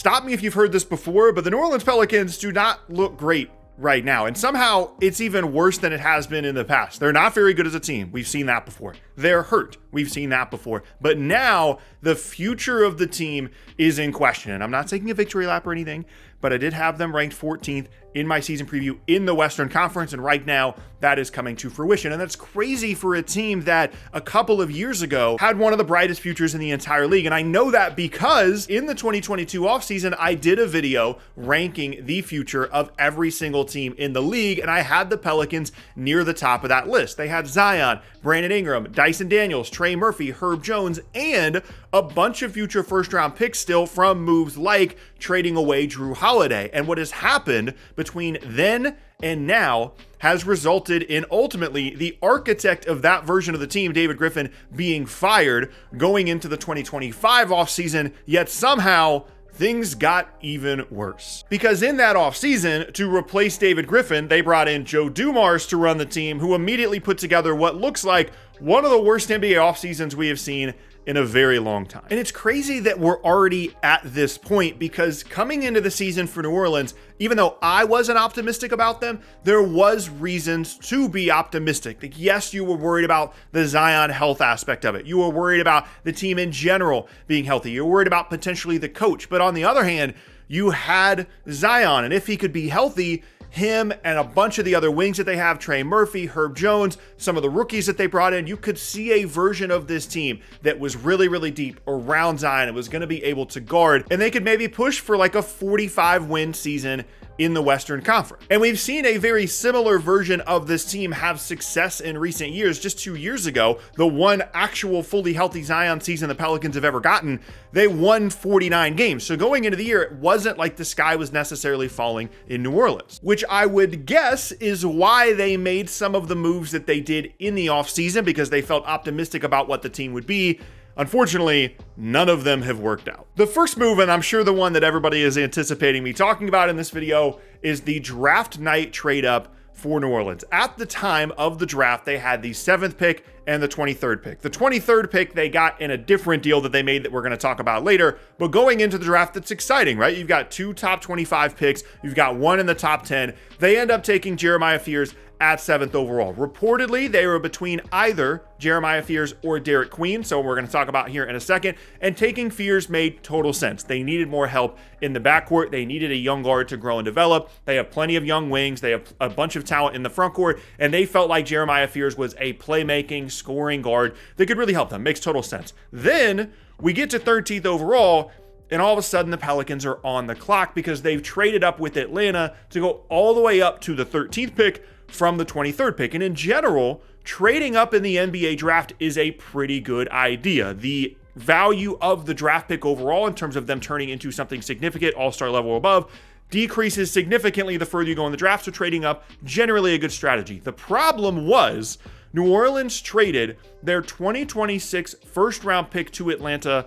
Stop me if you've heard this before, but the New Orleans Pelicans do not look great right now. And somehow it's even worse than it has been in the past. They're not very good as a team. We've seen that before. They're hurt. We've seen that before. But now the future of the team is in question. And I'm not taking a victory lap or anything, but I did have them ranked 14th in my season preview in the Western Conference. And right now that is coming to fruition. And that's crazy for a team that a couple of years ago had one of the brightest futures in the entire league. And I know that because in the 2022 offseason, I did a video ranking the future of every single team in the league. And I had the Pelicans near the top of that list. They had Zion, Brandon Ingram, Dyson Daniels, Trey Murphy, Herb Jones, and a bunch of future first round picks still from moves like trading away Drew Holiday. And what has happened between then and now has resulted in ultimately the architect of that version of the team, David Griffin, being fired going into the 2025 offseason, yet somehow things got even worse. Because in that offseason, to replace David Griffin, they brought in Joe Dumars to run the team, who immediately put together what looks like one of the worst NBA offseasons we have seen in a very long time. And it's crazy that we're already at this point, because coming into the season for New Orleans, even though I wasn't optimistic about them, there was reasons to be optimistic. Like, yes, you were worried about the Zion health aspect of it. You were worried about the team in general being healthy. You were worried about potentially the coach. But on the other hand, you had Zion, and if he could be healthy, him and a bunch of the other wings that they have, Trey Murphy, Herb Jones, some of the rookies that they brought in, you could see a version of this team that was really, really deep around Zion. It was going to be able to guard, and they could maybe push for like a 45 win season in the Western Conference. And we've seen a very similar version of this team have success in recent years. Just 2 years ago, the one actual fully healthy Zion season the Pelicans have ever gotten, they won 49 games. So going into the year, it wasn't like the sky was necessarily falling in New Orleans, which I would guess is why they made some of the moves that they did in the offseason, because they felt optimistic about what the team would be. Unfortunately, none of them have worked out. The first move, and I'm sure the one that everybody is anticipating me talking about in this video, is the draft night trade up for New Orleans. At the time of the draft, they had the 7th pick and the 23rd pick. The 23rd pick they got in a different deal that they made that we're going to talk about later. But going into the draft, that's exciting, right? You've got 2 top 25 picks. You've got 1 in the top 10. They end up taking Jeremiah Fears at 7th overall. Reportedly, they were between either Jeremiah Fears or Derek Queen, so we're going to talk about here in a second, and taking Fears made total sense. They needed more help in the backcourt. They needed a young guard to grow and develop. They have plenty of young wings. They have a bunch of talent in the front court, and they felt like Jeremiah Fears was a playmaking, scoring guard that could really help them. Makes total sense. Then we get to 13th overall, and all of a sudden the Pelicans are on the clock because they've traded up with Atlanta to go all the way up to the 13th pick from the 23rd pick. And in general, trading up in the NBA draft is a pretty good idea. The value of the draft pick overall in terms of them turning into something significant, all-star level or above, decreases significantly the further you go in the draft, so trading up, generally a good strategy. The problem was New Orleans traded their 2026 first-round pick to Atlanta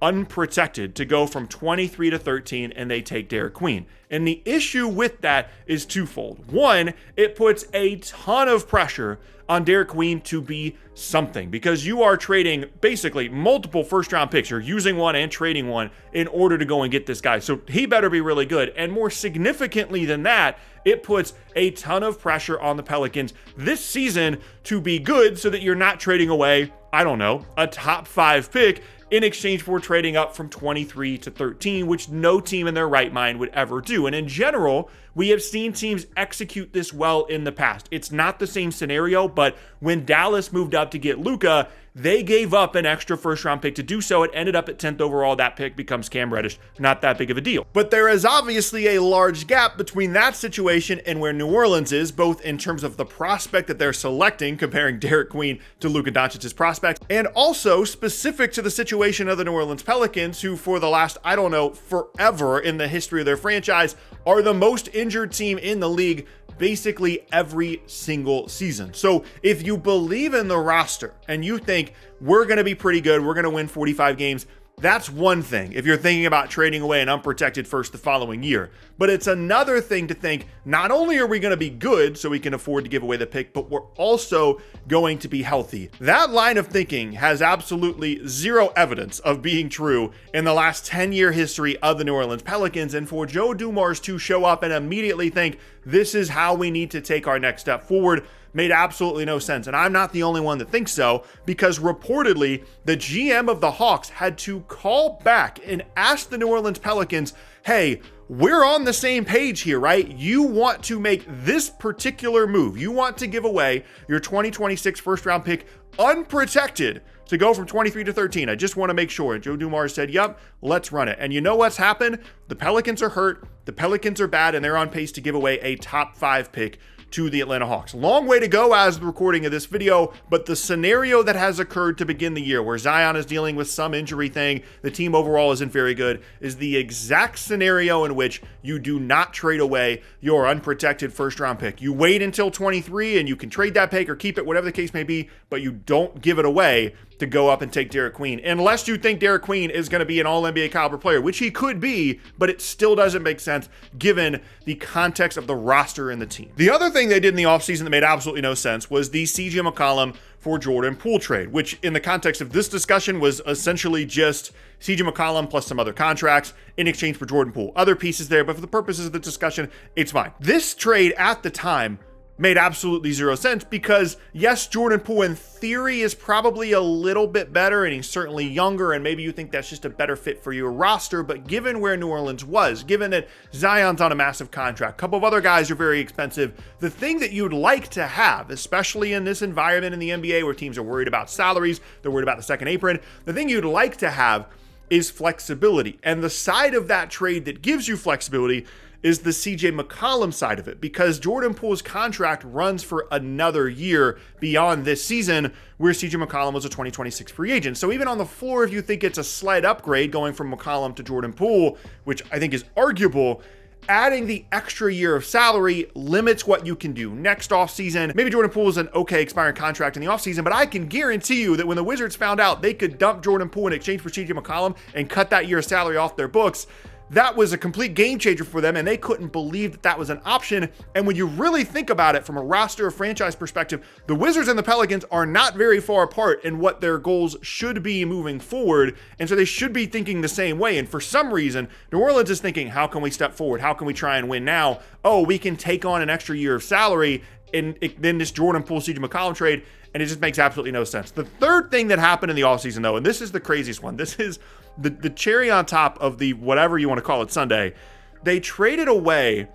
unprotected to go from 23 to 13, and they take Derek Queen. And the issue with that is twofold. One, it puts a ton of pressure on Derek Queen to be something, because you are trading basically multiple first-round picks. You're using one and trading one in order to go and get this guy. So he better be really good. And more significantly than that, it puts a ton of pressure on the Pelicans this season to be good, so that you're not trading away, I don't know, a top 5 pick in exchange for trading up from 23 to 13, which no team in their right mind would ever do. And in general, we have seen teams execute this well in the past. It's not the same scenario, but when Dallas moved up to get Luka, they gave up an extra first-round pick to do so. It ended up at 10th overall. That pick becomes Cam Reddish. Not that big of a deal. But there is obviously a large gap between that situation and where New Orleans is, both in terms of the prospect that they're selecting, comparing Derek Queen to Luka Doncic's prospects, and also specific to the situation of the New Orleans Pelicans, who for the last, I don't know, forever in the history of their franchise, are the most injured team in the league basically every single season. So if you believe in the roster and you think we're going to be pretty good, we're going to win 45 games, That's one thing if you're thinking about trading away an unprotected first the following year. But it's another thing to think, not only are we going to be good so we can afford to give away the pick, but we're also going to be healthy. That line of thinking has absolutely zero evidence of being true in the last 10-year history of the New Orleans Pelicans. And for Joe Dumars to show up and immediately think this is how we need to take our next step forward made absolutely no sense. And I'm not the only one that thinks so, because reportedly the GM of the Hawks had to call back and ask the New Orleans Pelicans, hey, we're on the same page here, right? You want to make this particular move. You want to give away your 2026 first round pick unprotected to go from 23 to 13. I just want to make sure. And Joe Dumars said, yep, let's run it. And you know what's happened? The Pelicans are hurt. The Pelicans are bad, and they're on pace to give away a top 5 pick to the Atlanta Hawks. Long way to go as the recording of this video, but the scenario that has occurred to begin the year where Zion is dealing with some injury thing, the team overall isn't very good, is the exact scenario in which you do not trade away your unprotected first round pick. You wait until 23 and you can trade that pick or keep it, whatever the case may be, but you don't give it away to go up and take Derek Queen, unless you think Derek Queen is going to be an all-NBA caliber player, which he could be, but it still doesn't make sense given the context of the roster and the team. The other thing they did in the offseason that made absolutely no sense was the CJ McCollum for Jordan Poole trade, which in the context of this discussion was essentially just CJ McCollum plus some other contracts in exchange for Jordan Poole. Other pieces there, but for the purposes of the discussion, it's fine. This trade at the time made absolutely zero sense because, yes, Jordan Poole in theory is probably a little bit better and he's certainly younger, and maybe you think that's just a better fit for your roster, but given where New Orleans was, given that Zion's on a massive contract, a couple of other guys are very expensive, the thing that you'd like to have, especially in this environment in the NBA where teams are worried about salaries, they're worried about the second apron, the thing you'd like to have is flexibility. And the side of that trade that gives you flexibility is the CJ McCollum side of it, because Jordan Poole's contract runs for another year beyond this season, where CJ McCollum was a 2026 free agent. So even on the floor, if you think it's a slight upgrade going from McCollum to Jordan Poole, which I think is arguable, adding the extra year of salary limits what you can do next offseason. Maybe Jordan Poole is an okay expiring contract in the offseason, but I can guarantee you that when the Wizards found out they could dump Jordan Poole in exchange for CJ McCollum and cut that year's salary off their books, that was a complete game changer for them, and they couldn't believe that that was an option. And when you really think about it from a roster or franchise perspective, the Wizards and the Pelicans are not very far apart in what their goals should be moving forward, and so they should be thinking the same way. And for some reason, New Orleans is thinking, how can we step forward? How can we try and win now? Oh, we can take on an extra year of salary and then this Jordan Poole, CJ McCollum trade, and it just makes absolutely no sense. The third thing that happened in the offseason, though, and this is the craziest one, this is the cherry on top of the whatever you want to call it Sunday, they traded away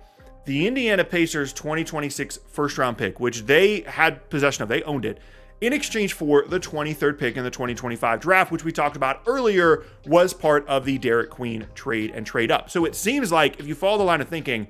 the Indiana Pacers 2026 first round pick, which they had possession of, they owned it, in exchange for the 23rd pick in the 2025 draft, which we talked about earlier was part of the Derek Queen trade and trade up. So it seems like, if you follow the line of thinking,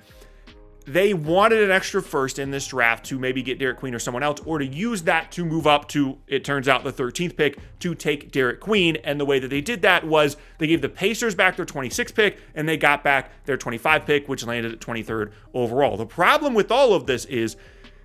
they wanted an extra first in this draft to maybe get Derek Queen or someone else, or to use that to move up to, it turns out, the 13th pick to take Derek Queen. And the way that they did that was they gave the Pacers back their 26th pick and they got back their 25th pick, which landed at 23rd overall. The problem with all of this is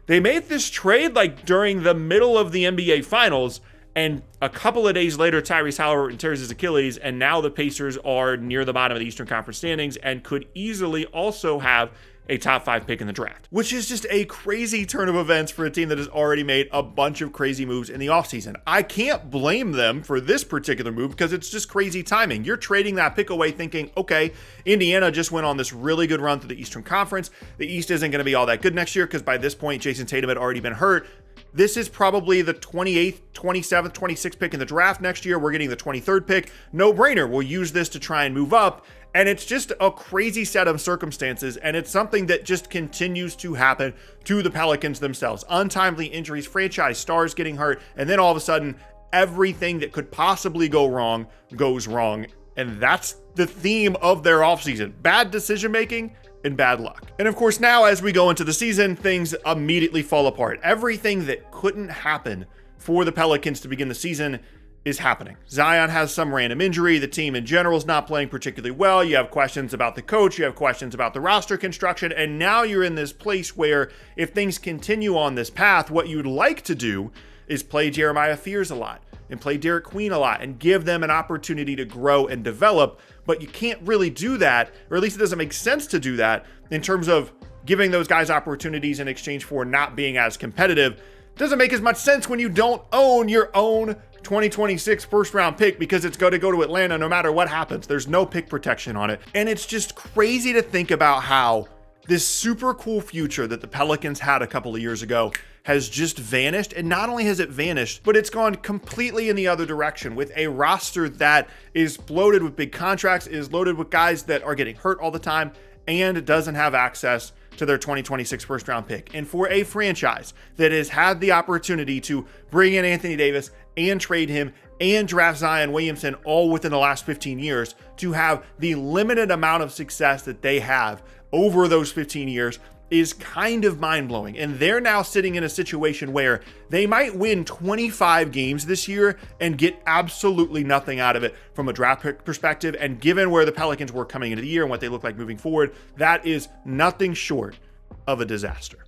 they made this trade like during the middle of the NBA Finals, and a couple of days later, Tyrese Halliburton tears his Achilles, and now the Pacers are near the bottom of the Eastern Conference standings and could easily also have a top 5 pick in the draft, which is just a crazy turn of events for a team that has already made a bunch of crazy moves in the offseason. I can't blame them for this particular move because it's just crazy timing. You're trading that pick away thinking, okay, Indiana just went on this really good run through the Eastern Conference. The East isn't going to be all that good next year because by this point, Jason Tatum had already been hurt. This is probably the 28th, 27th, 26th pick in the draft next year. We're getting the 23rd pick. No brainer. We'll use this to try and move up. And it's just a crazy set of circumstances, and it's something that just continues to happen to the Pelicans themselves. Untimely injuries, franchise stars getting hurt, and then all of a sudden, everything that could possibly go wrong goes wrong. And that's the theme of their offseason. Bad decision-making and bad luck. And of course, now as we go into the season, things immediately fall apart. Everything that couldn't happen for the Pelicans to begin the season is happening. Zion has some random injury. The team in general is not playing particularly well. You have questions about the coach. You have questions about the roster construction. And now you're in this place where if things continue on this path, what you'd like to do is play Jeremiah Fears a lot. and play Derek Queen a lot and give them an opportunity to grow and develop. But you can't really do that, or at least it doesn't make sense to do that in terms of giving those guys opportunities in exchange for not being as competitive. Doesn't make as much sense when you don't own your own 2026 first round pick, because it's going to go to Atlanta no matter what happens. There's no pick protection on it. And it's just crazy to think about how this super cool future that the Pelicans had a couple of years ago has just vanished. And not only has it vanished, but it's gone completely in the other direction with a roster that is bloated with big contracts, is loaded with guys that are getting hurt all the time, and doesn't have access to their 2026 first round pick. And for a franchise that has had the opportunity to bring in Anthony Davis and trade him and draft Zion Williamson all within the last 15 years, to have the limited amount of success that they have over those 15 years is kind of mind-blowing. And they're now sitting in a situation where they might win 25 games this year and get absolutely nothing out of it from a draft pick perspective. And given where the Pelicans were coming into the year and what they look like moving forward, that is nothing short of a disaster.